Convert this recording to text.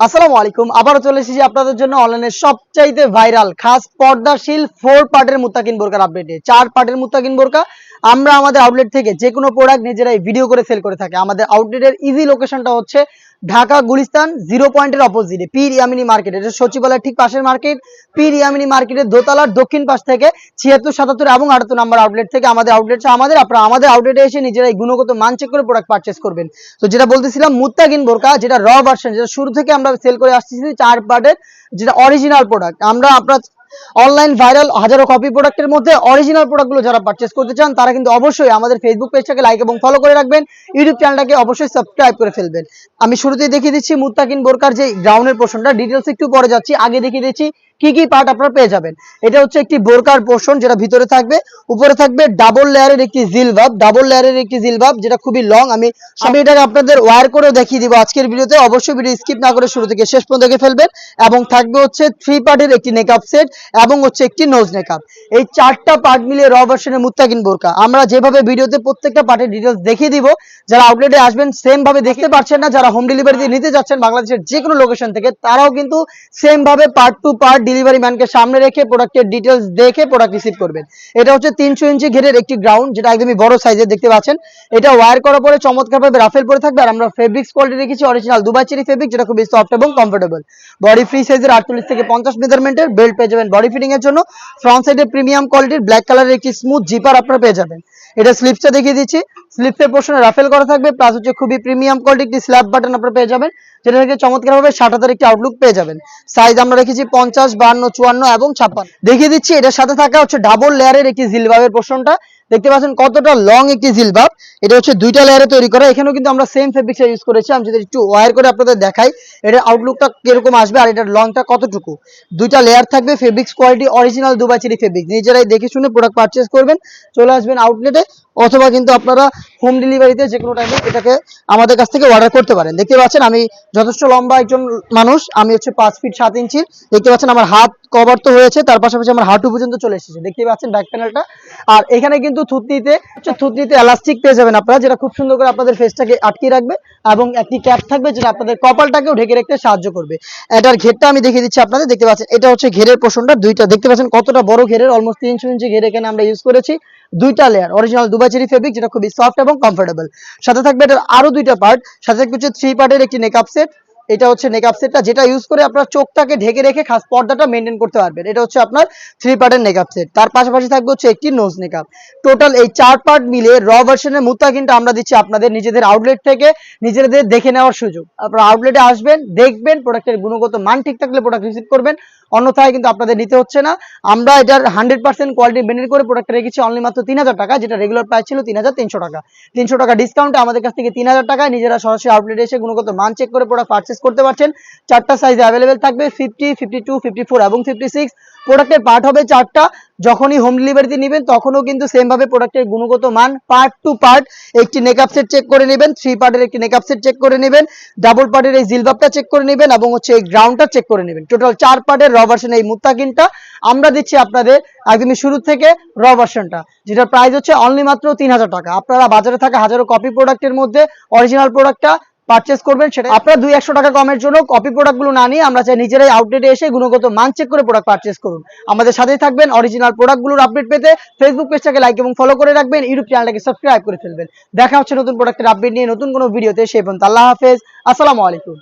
আসসালামু আলাইকুম। আবারও চলে এসেছি আপনাদের জন্য অনলাইনে সবচাইতে ভাইরাল খাস পর্দাশীল 4 পার্টের মুত্তাকিন বোরকার আপডেটে। 4 পার্টের মুত্তাকিন বোরকা আমরা আমাদের আউটলেট থেকে যে কোনো প্রোডাক্ট নিজেরাই ভিডিও করে সেল করে থাকি। আমাদের আউটলেটের ইজি লোকেশনটা হচ্ছে ঢাকা গুলিস্তান 0 পয়েন্টের অপোজিটে পীর ইয়ামিনী মার্কেট, এটা সচিবালয়ের ঠিক পাশের মার্কেট। পীর ইয়ামিনী মার্কেটের দোতলার দক্ষিণ পাশ থেকে 76, 77 এবং 78 নম্বর আউটলেট থেকে আমাদের আউটলেট আপনারা আমাদের আউটলেটে এসে নিজেরাই গুণগত মান চেক করে প্রোডাক্ট পারচেজ করবেন। তো যেটা বলতেছিলাম, মুত্তাকিন বোরকা যেটা র ভার্সন, যেটা শুরু থেকে আমরা সেল করে আসতেছি 4 পার্টের, যেটা অরিজিনাল প্রোডাক্ট। আমরা আপনার অনলাইন ভাইরাল হাজারো কপি প্রোডাক্টের মধ্যে অরিজিনাল প্রোডাক্টগুলো যারা পারচেজ করতে চান তারা কিন্তু অবশ্যই আমাদের ফেসবুক পেজটাকে লাইক এবং ফলো করে রাখবেন, ইউটিউব চ্যানেলটাকে অবশ্যই সাবস্ক্রাইব করে ফেলবেন। আমি শুরুতেই দেখিয়ে দিচ্ছি মুত্তাকিন বোরকার যে গ্রাউন্ডের পোর্শনটা, ডিটেলস একটু পরে যাচ্ছি, আগে দেখিয়ে দিচ্ছি কি কি পার্ট আপনারা পেয়ে যাবেন। এটা হচ্ছে একটি বোরকার পোর্শন, যেটা ভিতরে থাকবে, উপরে থাকবে ডাবল লেয়ারের একটি জিলবাব, যেটা খুবই লং। আমি এটাকে আপনাদের ওয়্যার করেও দেখিয়ে দিব আজকের ভিডিওতে। অবশ্যই ভিডিও স্কিপ না করে শুরু থেকে শেষ পর্যন্ত দেখে ফেলবেন। এবং থাকবে হচ্ছে 3 পার্টের একটি নেকআপ সেট এবং হচ্ছে একটি নোজ নেকআপ। এই 4টা পার্ট মিলিয়ে র ভার্সনের মুত্তাকিন বোরকা আমরা যেভাবে ভিডিওতে প্রত্যেকটা পার্টের ডিটেলস দেখিয়ে দিব, যারা আউটলেটে আসবেন সেম ভাবে দেখতে পাচ্ছেন না, যারা হোম ডেলিভারি দিয়ে নিতে যাচ্ছেন বাংলাদেশের যে কোনো লোকেশন থেকে, তারাও কিন্তু সেম ভাবে পার্ট টু পার্ট ডেলিভারি ম্যানকে সামনে রেখে প্রোডাক্টের ডিটেলস দেখে প্রোডাক্ট রিসিভ করবেন। এটা হচ্ছে 300 ইঞ্চি ঘেরের একটি গ্রাউন্ড, যেটা একদমই বড় সাইজের দেখতে পাচ্ছেন। এটা ওয়্যার করার পরে চমৎকারভাবে রাফেল পরে থাকবে। আর আমরা ফেব্রিক্স কোয়ালিটি রেখেছি অরিজিনাল দুবাই চেরি ফেব্রিক, যেটা খুবই সফট এবং কমফোর্টেবল। বডি ফ্রি সাইজের 48 থেকে 50 মেজারমেন্টের বেল্ট পেয়ে যাবেন বডি ফিটিং এর জন্য। ফ্রন্ট সাইডে প্রিমিয়াম কোয়ালিটির ব্ল্যাক কালারের একটি স্মুথ জিপার আপনারা পেয়ে যাবেন। এটা স্লিপসটা দেখিয়ে দিচ্ছি, স্লিপসের পোর্শনে রাফেল করা থাকবে, প্লাস হচ্ছে খুবই প্রিমিয়াম কোয়ালিটি একটি স্ল্যাব বাটন আপনারা পেয়ে যাবেন, যেটা থেকে চমৎকারভাবে 60,000 একটি আউটলুক পেয়ে যাবেন। সাইজ আমরা রেখেছি 50, 52, 54 এবং 56। দেখিয়ে দিচ্ছি এটার সাথে থাকা হচ্ছে ডাবল লেয়ারের একটি জিলবাবের পোর্শনটা, দেখতে পাচ্ছেন কতটা লং একটি জিলবাব। এটা হচ্ছে 2টা লেয়ারে তৈরি করা। এখানেও কিন্তু আমরা সেম ফেব্রিক্স ইউজ করেছি। আমি যদি একটু ওয়্যার করে আপনাদের দেখাই এটার আউটলুকটা কিরকম আসবে আর এটার লংটা কতটুকু। 2টা লেয়ার থাকবে, fabrics quality original Dubai cherry fabric. নিজেরাই দেখে শুনে প্রোডাক্ট পারচেজ করবেন, চলে আসবেন আউটলেটে, অথবা কিন্তু আপনারা হোম ডেলিভারিতে যে কোনো টাইমে এটাকে আমাদের কাছ থেকে অর্ডার করতে পারেন। দেখতে পাচ্ছেন আমি যথেষ্ট লম্বা একজন মানুষ, আমি হচ্ছে 5 ফিট 7 ইঞ্চি। দেখতে পাচ্ছেন আমার হাত কভার তো হয়েছে, তার পাশাপাশি আমার হাঁটু পর্যন্ত চলে এসেছে, দেখতে পাচ্ছেন ব্যাক প্যানেলটা। আর এখানে কিন্তু থুতনিতে এলাস্টিক পেয়ে যাবেন আপনারা, যেটা খুব সুন্দর করে আপনাদের ফেসটাকে আটকে রাখবে, এবং একটি ক্যাপ থাকবে যেটা আপনাদের কপালটাকেও ঢেকে রাখতে সাহায্য করবে। এটার ঘেরটা আমি দেখিয়ে দিচ্ছি আপনাদের, দেখতে পাচ্ছেন এটা হচ্ছে ঘেরের পোর্শনটা, দুইটা দেখতে পাচ্ছেন কতটা বড় ঘেরের, অলমোস্ট 300 ইঞ্চি ঘের এখানে আমরা ইউজ করেছি। 2টা layer original Dubai cherry fabric, যেটা খুবই সফট এবং কমফোর্টেবল। সাথে থাকবে এটার আরো 2টা পার্ট, সাথে থাকবে হচ্ছে 3 পার্টের একটি নেকআপ সেট। এটা হচ্ছে নেকআপ সেটটা, যেটা ইউজ করে আপনার চোখটাকে ঢেকে রেখে খাস পর্দাটা মেনটেন করতে পারবেন। এটা হচ্ছে আপনার 3 পার্টের নেকআপ সেট, তার পাশাপাশি থাকবে হচ্ছে একটি নোজ নেকআপ। টোটাল এই 4 পার্ট মিলে র ভার্সনের মুত্তাকিনটা আমরা দিচ্ছি আপনাদের নিজেদের আউটলেট থেকে নিজেদের দেখে নেওয়ার সুযোগ। আপনারা আউটলেটে আসবেন, দেখবেন, প্রোডাক্টের গুণগত মান ঠিক থাকলে প্রোডাক্ট রিসিভ করবেন, অন্যথায় কিন্তু আপনাদের নিতে হচ্ছে না। আমরা এটার 100% কোয়ালিটি মেনটেন করে প্রোডাক্ট রেখেছি অনলি মাত্র 3000 টাকা, যেটা রেগুলার প্রাইস ছিল 3300 টাকা। 300 টাকা ডিসকাউন্টে আমাদের কাছ থেকে 3000 টাকায় নিজেরা সরাসরি আউটলেটে এসে গুণগত মান চেক করে প্রোডাক্ট পারচেজ করতে পারছেন। 4টা সাইজে অ্যাভেলেবেল থাকবে, 50, 52, 54 এবং 56। প্রোডাক্টের পার্ট হবে 4টা। যখনই হোম ডেলিভারিতে নেবেন তখনও কিন্তু সেম ভাবে প্রোডাক্টের গুণগত মান পার্ট টু পার্ট একটি নেকআপ সেট চেক করে নেবেন, 3 পার্টের একটি নেকআপ সেট চেক করে নেবেন, ডাবল পার্টের এই জিলবাবটা চেক করে নেবেন, এবং হচ্ছে এই গ্রাউন্ডটা চেক করে নেবেন। টোটাল 4 পার্টের র ভার্সন এই মুত্তাকিনটা আমরা দিচ্ছি আপনাদের একদমই শুরু থেকে র ভার্সনটা, যেটার প্রাইস হচ্ছে অনলি মাত্র 3000 টাকা। আপনারা বাজারে থাকা হাজারো কপি প্রোডাক্টের মধ্যে অরিজিনাল প্রোডাক্টটা পারচেজ করবেন, সেটা আপনারা 200-100 টাকা কমের জন্য কপি প্রোডাক্টগুলো না নিয়ে আমরা চাই নিজেরাই আউটলেটে এসে গুণগত মান চেক করে প্রোডাক্ট পারচেজ করুন। আমাদের সাথেই থাকবেন, অরিজিনাল প্রোডাক্টগুলোর আপডেট পেতে ফেসবুক পেজটাকে লাইক এবং ফলো করে রাখবেন, ইউটিউব চ্যানেলটাকে সাবস্ক্রাইব করে ফেলবেন। দেখা হচ্ছে নতুন প্রোডাক্টের আপডেট নিয়ে নতুন কোনো ভিডিওতে, সেই পর্যন্ত আল্লাহ হাফেজ, আসসালামু আলাইকুম।